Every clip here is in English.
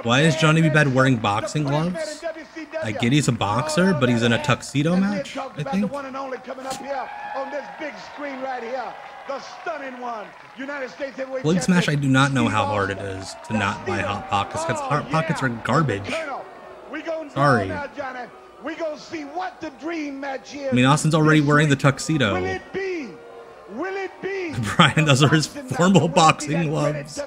Why is Johnny B. Bad wearing boxing gloves? I get he's a boxer, but he's in a tuxedo match, I think. Blade Smash, I do not know how hard it is to not buy Hot Pockets, because Hot Pockets are garbage. Sorry. I mean, Austin's already wearing the tuxedo. Brian, those are his formal boxing gloves.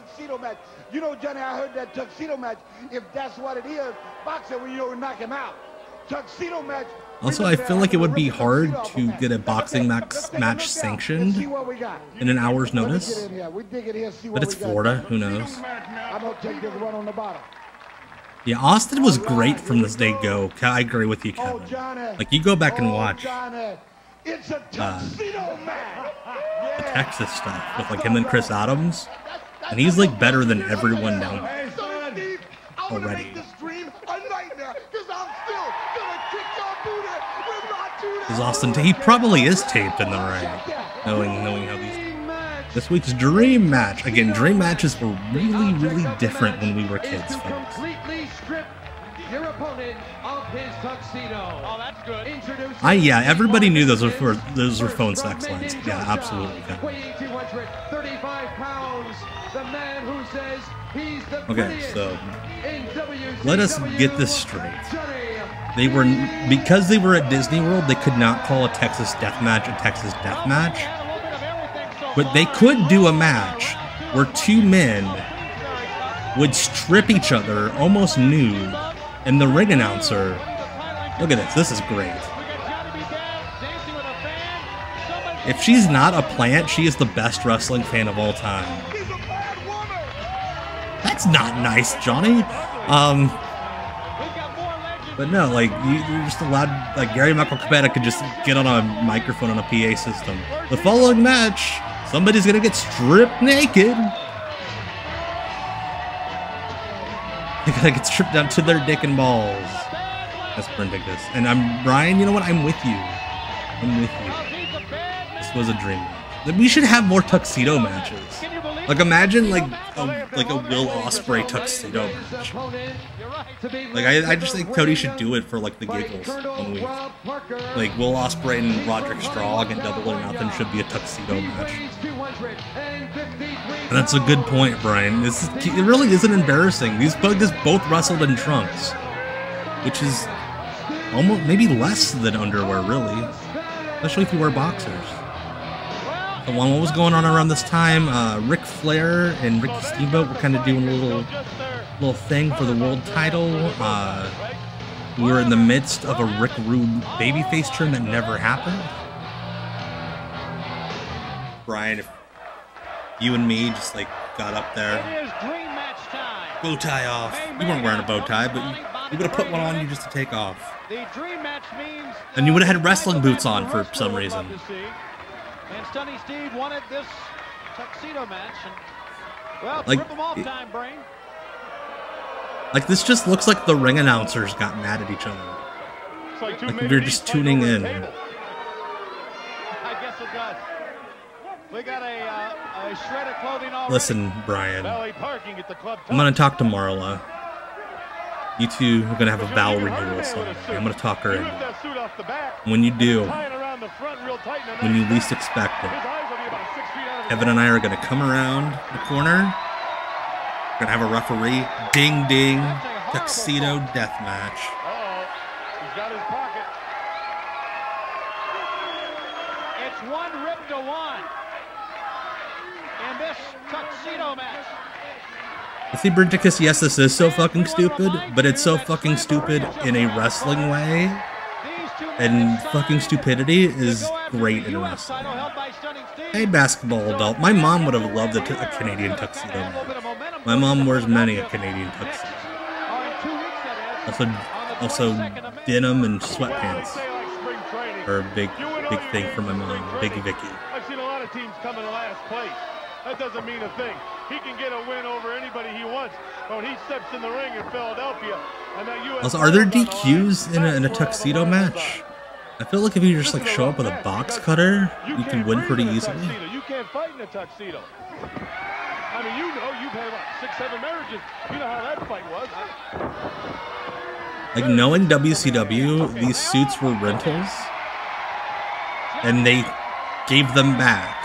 You know, Johnny, I heard that tuxedo match. If that's what it is, boxer, we don't knock him out. Tuxedo match. Also, I feel like it would be hard to get a boxing match sanctioned in an hour's notice. But it's Florida, who knows? Yeah, Austin was great from this day go. I agree with you, Kevin. Like, you go back and watch the Texas stuff with like him and Chris Adams. And he's like better than everyone down there already. Is Austin? He probably is taped in the ring, knowing how these. This week's dream match. Again, dream matches were really different when we were kids, folks. Yeah, everybody knew those were phone sex lines. Yeah, absolutely. Okay, so let us get this straight. Because they were at Disney World, they could not call a Texas death match a Texas death match. But they could do a match where two men would strip each other almost nude, and the ring announcer, look at this is great. If she's not a plant, she is the best wrestling fan of all time. That's not nice, Johnny. But no, like, you're just allowed, like, Gary Michael Cabana could just get on a microphone on a PA system. The following match, somebody's gonna get stripped naked. They're gonna get stripped down to their dick and balls. That's ridiculous. And Brian, you know what? I'm with you. I'm with you. This was a dream match. We should have more tuxedo matches. Like, imagine like a Will Ospreay tuxedo match. Like, I just think Cody should do it for like the giggles 1 week. Like, Will Ospreay and Roderick Strong and Double or Nothing should be a tuxedo match. And that's a good point, Brian. It really isn't embarrassing. These buggers both wrestled in trunks, which is almost maybe less than underwear, really, especially if you wear boxers. What was going on around this time? Ric Flair and Ricky Steamboat were kind of doing a little thing for the world title. We were in the midst of a Rick Rude babyface turn that never happened. Brian, if you and me just like got up there, bow tie off. You weren't wearing a bow tie, but you would have put one on you just to take off. And you would have had wrestling boots on for some reason. And Stunny Steve wanted this tuxedo match, and well, like, rip them off time, Brain. Like, this just looks like the ring announcers got mad at each other. Like they're just tuning in. I guess it does. We got a shred of clothing already. Listen, Brian, I'm gonna talk to Marla. You two are gonna have a vow renewal Sunday. I'm gonna talk her in. When you do, when you least expect it, Kevin and I are going to come around the corner. We're going to have a referee. Ding, ding. Tuxedo death match. He's got his pocket. It's 1-1 in this tuxedo match. You see, Bridgicus, yes, this is so fucking stupid, but it's so fucking stupid in a wrestling way. And fucking stupidity is great in wrestling. Hey, basketball adult. My mom would have loved a Canadian tuxedo match. My mom wears many a Canadian tuxedo. Also denim and sweatpants are a big thing for my mom. Big Vicky. I've seen a lot of teams come in last place. That doesn't mean a thing. He can get a win over anybody he wants. When he steps in the ring in Philadelphia, and that US also, are there DQs in a tuxedo match? I feel like if you just like show up with a box cutter, you can win pretty easily. You can't fight in a tuxedo. I mean, you know, you've had, what, 6, 7 marriages. You know how that fight was. Like, knowing WCW, these suits were rentals, and they gave them back.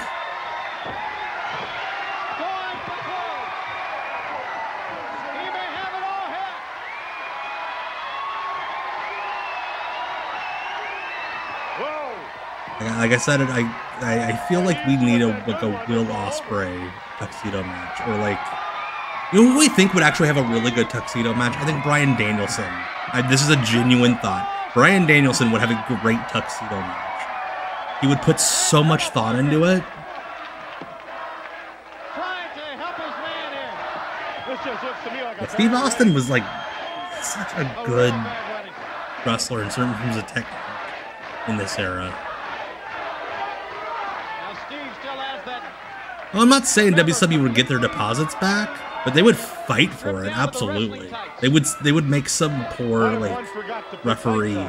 Like I said, I feel like we need a Will Ospreay tuxedo match, or like, you know who I think would actually have a really good tuxedo match? I think Bryan Danielson. This is a genuine thought. Bryan Danielson would have a great tuxedo match. He would put so much thought into it. Yeah, Steve Austin was like such a good wrestler in certain terms of technique in this era. Well, I'm not saying WCW would get their deposits back, but they would fight for it. Absolutely, they would make some poor like referee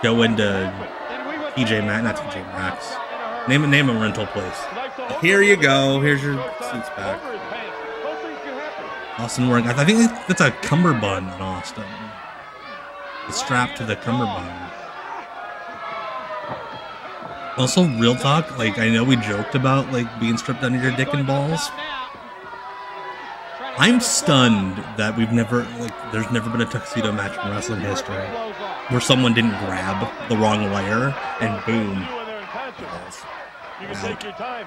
go into TJ Maxx, not TJ Maxx. Name a rental place. Here you go. Here's your suits back. Austin wearing. I think that's a cummerbund in Austin. The strap to the cummerbund. Also, real talk, like, I know we joked about, like, being stripped under your dick and balls. I'm stunned that we've never, like, there's never been a tuxedo match in wrestling history where someone didn't grab the wrong layer and boom. You can take your time.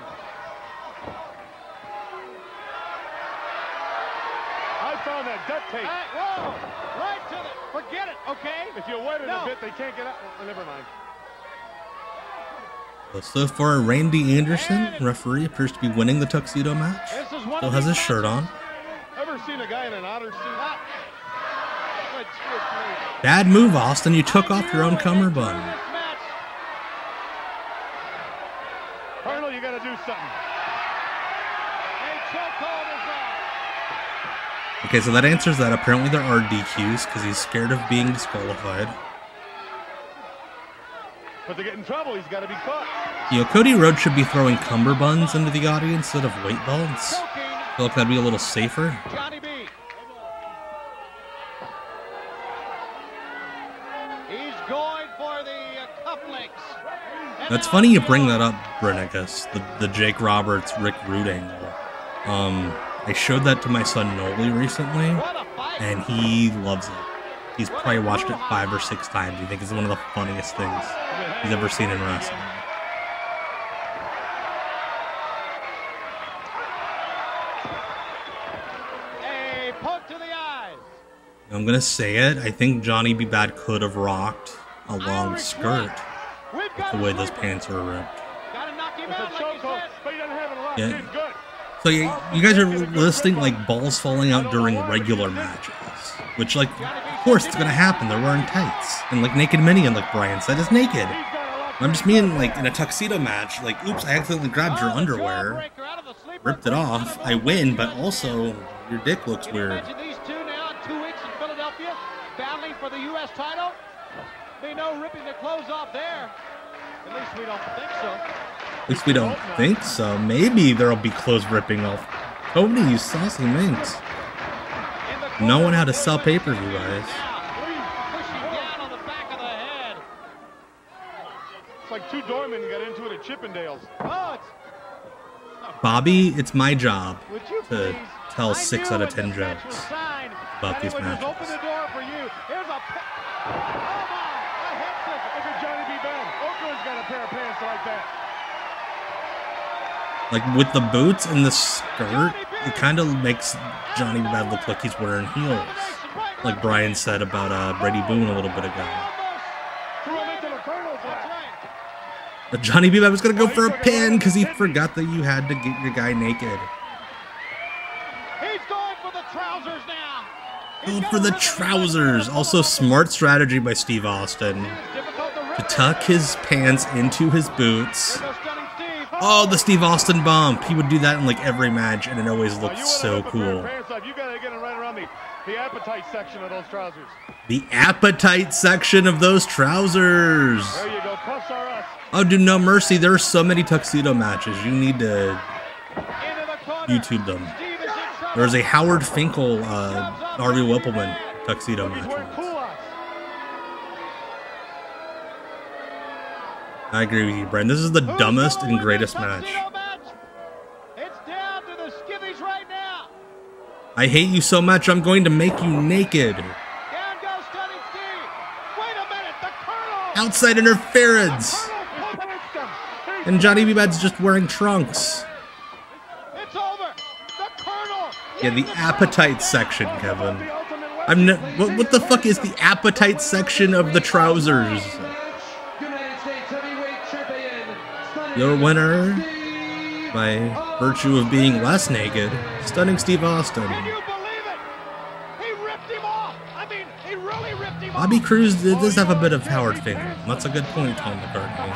I found that duct tape. Whoa! Right to the, forget it, okay? If you wet it a bit, they can't get out. Well, never mind. So far, Randy Anderson, referee, appears to be winning the tuxedo match. Still has his shirt on. Ever seen a guy in an otter suit? Bad move, Austin. You took off your own cummerbund. Colonel, you gotta do something. Okay, so that answers that. Apparently there are DQs because he's scared of being disqualified. But to get in trouble, he's got to be caught. You know, Cody Rhodes should be throwing cummerbunds into the audience instead of weight belts. I feel like that'd be a little safer. Johnny B. He's going for the cufflinks. That's funny you bring that up, Brennicus, the Jake Roberts, Rick Rude angle. I showed that to my son Noli recently, and he loves it. He's probably watched it 5 or 6 times. He thinks it's one of the funniest things he's ever seen in wrestling. A poke to the eyes. I'm gonna say it. I think Johnny B. Bad could have rocked a long skirt with the way those pants are ripped. Yeah. So you guys are listing like balls falling out during regular matches, which like, of course it's gonna happen. They're wearing tights, and like Naked Minion, like Brian said, is naked. I'm just meaning like in a tuxedo match, like, oops, I accidentally grabbed your underwear, ripped it off. I win, but also your dick looks weird. These two now, 2 weeks in Philadelphia, battling for the U.S. title. Be no ripping the clothes off there. At least we don't think so. At least we don't think so. Maybe there'll be clothes ripping off. Tony, you saucy minx. Knowing how to sell pay-per-view, guys. It's like 2 doormen got into it at Chippendales. Bobby, it's my job to tell 6 out of 10 jokes about these matches. Open the door for you. Here's a Look at Johnny B. Bad. Oakland's got a pair of pants like that. Like with the boots and the skirt, it kind of makes Johnny B. Bad look like he's wearing heels. Like Brian said about Brady Boone a little bit ago. But Johnny B. Bad was going to go for a pin because he forgot that you had to get your guy naked. He's going for the trousers now. Going for the trousers. Also, smart strategy by Steve Austin to tuck his pants into his boots. Oh, the Steve Austin bump. He would do that in like every match, and it always looked so cool. You gotta get him right around the appetite section of those trousers. The appetite section of those trousers. There you go. Cuffs are us. Oh, dude, no mercy. There are so many tuxedo matches. You need to YouTube them. There was a Howard Finkel, Harvey Whippleman tuxedo match. I agree with you, Brent. This is the dumbest and greatest match. It's down to the skivvies right now. I hate you so much, I'm going to make you naked. Down goes Stunning Steve. Wait a minute, the Colonel. Outside interference. And Johnny B. Bad's just wearing trunks. It's over. The Colonel. Yeah, the appetite section, Kevin. What the fuck is the appetite section of the trousers? Your winner, by virtue of being less naked, Stunning Steve Austin. Can you believe it? He ripped him off. I mean, he really ripped him off. Bobby Cruz does have a bit of Howard Finkel. That's a good point, Tom McCartney.